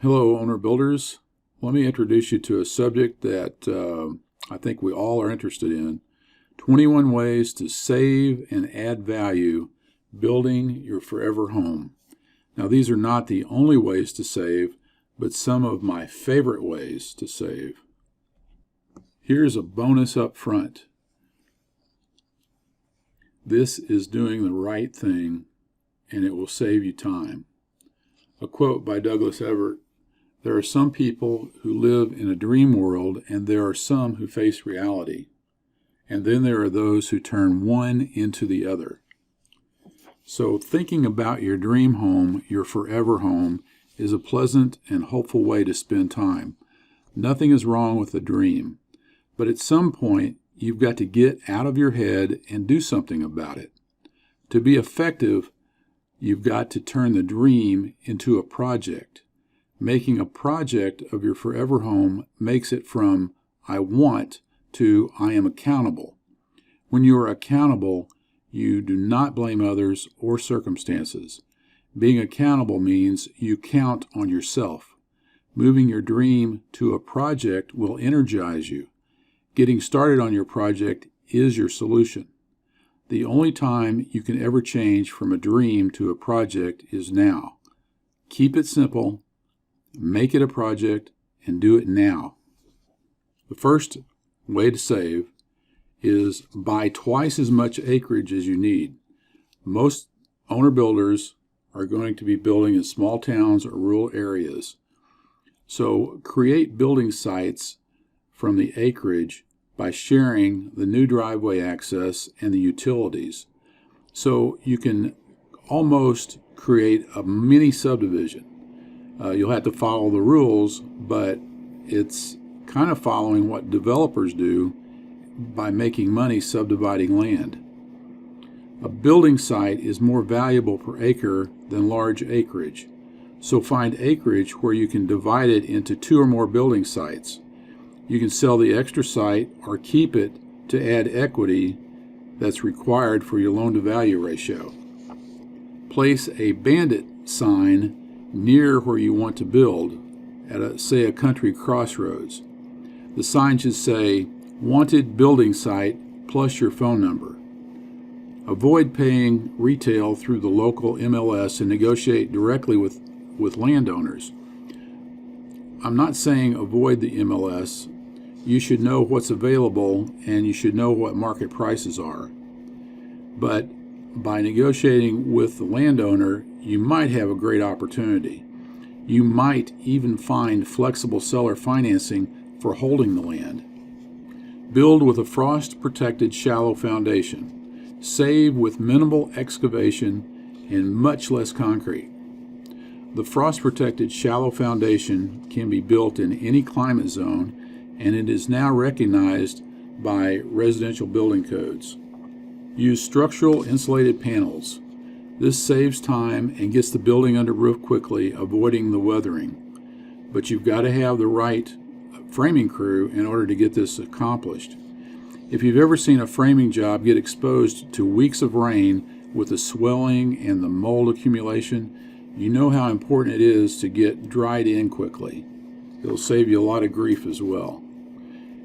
Hello, owner builders. Let me introduce you to a subject that I think we all are interested in. 21 ways to save and add value building your forever home. Now, these are not the only ways to save, but some of my favorite ways to save. Here's a bonus up front. This is doing the right thing, and it will save you time. A quote by Douglas Everett: "There are some people who live in a dream world, and there are some who face reality. And then there are those who turn one into the other." So thinking about your dream home, your forever home, is a pleasant and hopeful way to spend time. Nothing is wrong with a dream, but at some point, you've got to get out of your head and do something about it. To be effective, you've got to turn the dream into a project. Making a project of your forever home makes it from "I want" to "I am accountable." When you are accountable, you do not blame others or circumstances. Being accountable means you count on yourself. Moving your dream to a project will energize you. Getting started on your project is your solution. The only time you can ever change from a dream to a project is now. Keep it simple, make it a project, and do it now. The first way to save is buy twice as much acreage as you need. Most owner builders are going to be building in small towns or rural areas. So create building sites from the acreage by sharing the new driveway access and the utilities. So you can almost create a mini subdivision. You'll have to follow the rules, but it's kind of following what developers do by making money subdividing land. A building site is more valuable per acre than large acreage. So find acreage where you can divide it into 2 or more building sites. You can sell the extra site or keep it to add equity that's required for your loan-to-value ratio. Place a bandit sign near where you want to build at, say, a country crossroads. The sign should say, "Wanted building site," plus your phone number. Avoid paying retail through the local MLS and negotiate directly with landowners. I'm not saying avoid the MLS. You should know what's available and you should know what market prices are. But by negotiating with the landowner, you might have a great opportunity. You might even find flexible seller financing for holding the land. Build with a frost-protected shallow foundation. Save with minimal excavation and much less concrete. The frost-protected shallow foundation can be built in any climate zone, and it is now recognized by residential building codes. Use structural insulated panels. This saves time and gets the building under roof quickly, avoiding the weathering. But you've got to have the right framing crew in order to get this accomplished. If you've ever seen a framing job get exposed to weeks of rain with the swelling and the mold accumulation, you know how important it is to get dried in quickly. It'll save you a lot of grief as well.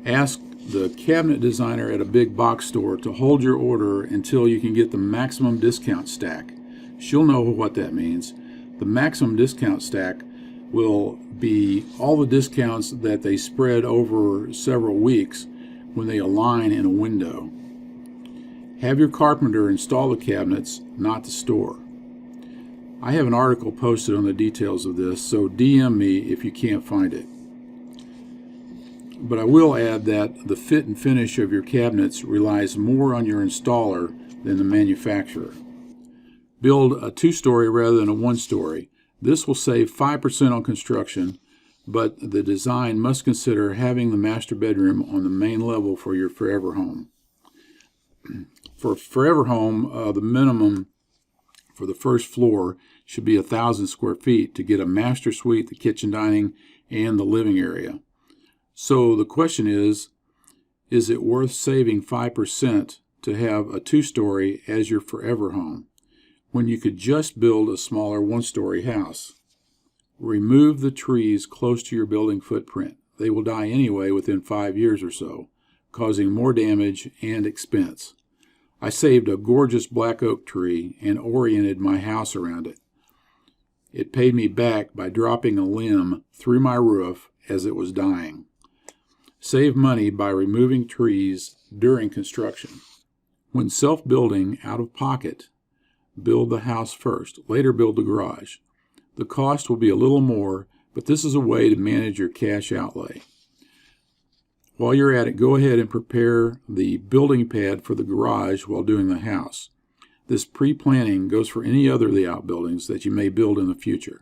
Ask the cabinet designer at a big box store to hold your order until you can get the maximum discount stack. She'll know what that means. The maximum discount stack will be all the discounts that they spread over several weeks when they align in a window. Have your carpenter install the cabinets, not the store. I have an article posted on the details of this, so DM me if you can't find it. But I will add that the fit and finish of your cabinets relies more on your installer than the manufacturer. Build a 2-story rather than a 1-story. This will save 5% on construction, but the design must consider having the master bedroom on the main level for your forever home. For a forever home, the minimum for the first floor should be 1,000 square feet to get a master suite, the kitchen, dining, and the living area. So the question is it worth saving 5% to have a 2-story as your forever home when you could just build a smaller 1-story house? Remove the trees close to your building footprint. They will die anyway within 5 years or so, causing more damage and expense. I saved a gorgeous black oak tree and oriented my house around it. It paid me back by dropping a limb through my roof as it was dying. Save money by removing trees during construction. When self-building out of pocket, build the house first. Later build the garage. The cost will be a little more, but this is a way to manage your cash outlay. While you're at it, go ahead and prepare the building pad for the garage while doing the house. This pre-planning goes for any other of the outbuildings that you may build in the future.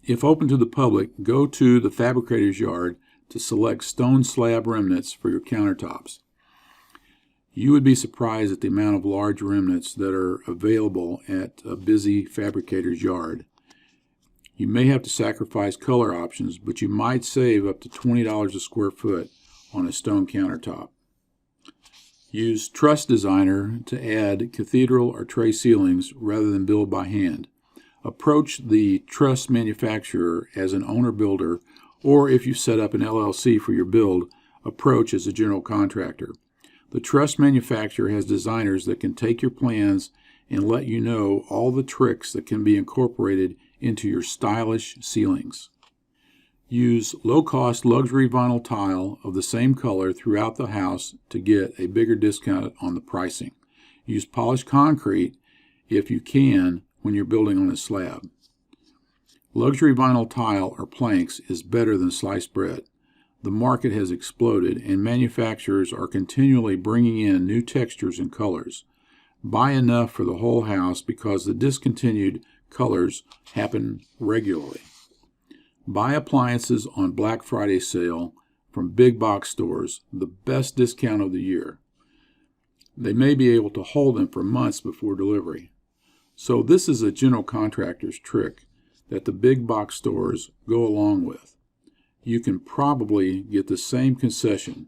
If open to the public, go to the fabricator's yard to select stone slab remnants for your countertops. You would be surprised at the amount of large remnants that are available at a busy fabricator's yard. You may have to sacrifice color options, but you might save up to $20 a square foot on a stone countertop. Use Truss Designer to add cathedral or tray ceilings rather than build by hand. Approach the truss manufacturer as an owner-builder, or if you set up an LLC for your build, approach as a general contractor. The truss manufacturer has designers that can take your plans and let you know all the tricks that can be incorporated into your stylish ceilings. Use low-cost luxury vinyl tile of the same color throughout the house to get a bigger discount on the pricing. Use polished concrete if you can when you're building on a slab. Luxury vinyl tile or planks is better than sliced bread. The market has exploded and manufacturers are continually bringing in new textures and colors. Buy enough for the whole house because the discontinued colors happen regularly. Buy appliances on Black Friday sale from big box stores, the best discount of the year. They may be able to hold them for months before delivery. So this is a general contractor's trick that the big box stores go along with. You can probably get the same concession.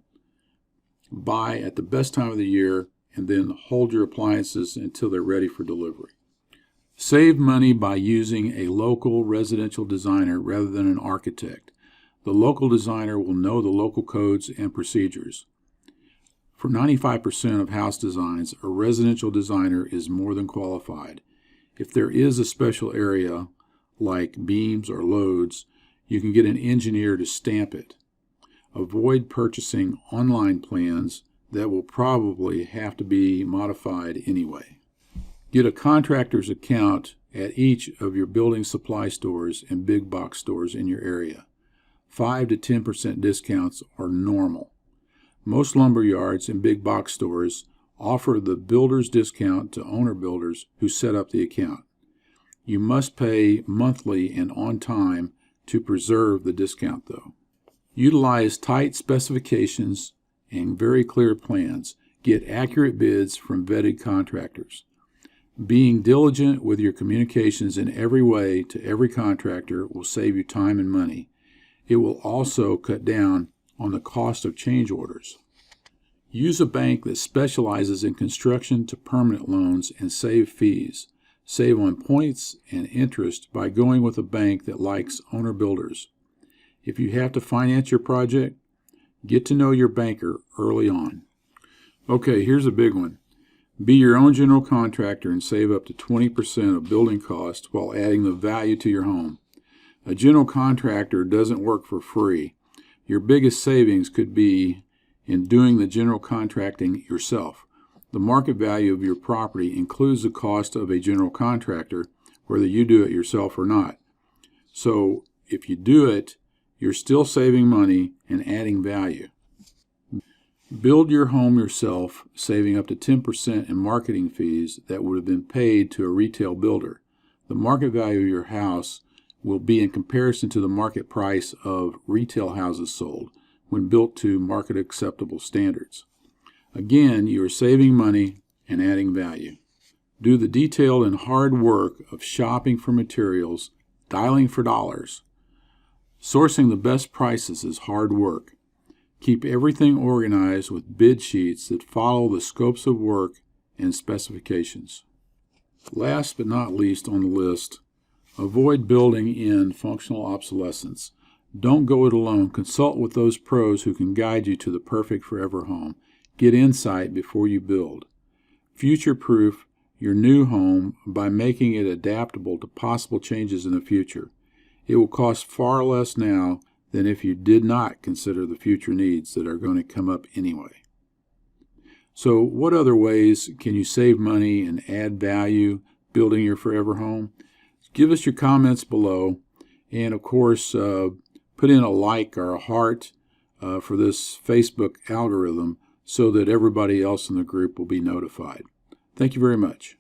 Buy at the best time of the year and then hold your appliances until they're ready for delivery. Save money by using a local residential designer rather than an architect. The local designer will know the local codes and procedures. For 95% of house designs, a residential designer is more than qualified. If there is a special area, like beams or loads, you can get an engineer to stamp it. Avoid purchasing online plans that will probably have to be modified anyway. Get a contractor's account at each of your building supply stores and big box stores in your area. 5 to 10% discounts are normal. Most lumber yards and big box stores offer the builder's discount to owner builders who set up the account. You must pay monthly and on time to preserve the discount, though. Utilize tight specifications and very clear plans. Get accurate bids from vetted contractors. Being diligent with your communications in every way to every contractor will save you time and money. It will also cut down on the cost of change orders. Use a bank that specializes in construction to permanent loans and save fees. Save on points and interest by going with a bank that likes owner builders. If you have to finance your project, get to know your banker early on. Okay, here's a big one. Be your own general contractor and save up to 20% of building costs while adding the value to your home. A general contractor doesn't work for free. Your biggest savings could be in doing the general contracting yourself. The market value of your property includes the cost of a general contractor, whether you do it yourself or not. So if you do it, you're still saving money and adding value. Build your home yourself, saving up to 10% in marketing fees that would have been paid to a retail builder. The market value of your house will be in comparison to the market price of retail houses sold when built to market acceptable standards. Again, you are saving money and adding value. Do the detailed and hard work of shopping for materials, dialing for dollars. Sourcing the best prices is hard work. Keep everything organized with bid sheets that follow the scopes of work and specifications. Last but not least on the list, Avoid building in functional obsolescence. Don't go it alone. Consult with those pros who can guide you to the perfect forever home. Get insight before you build. Future-proof your new home by making it adaptable to possible changes in the future. It will cost far less now than if you did not consider the future needs that are going to come up anyway. So what other ways can you save money and add value building your forever home? Give us your comments below, and of course put in a like or a heart for this Facebook algorithm so that everybody else in the group will be notified. Thank you very much.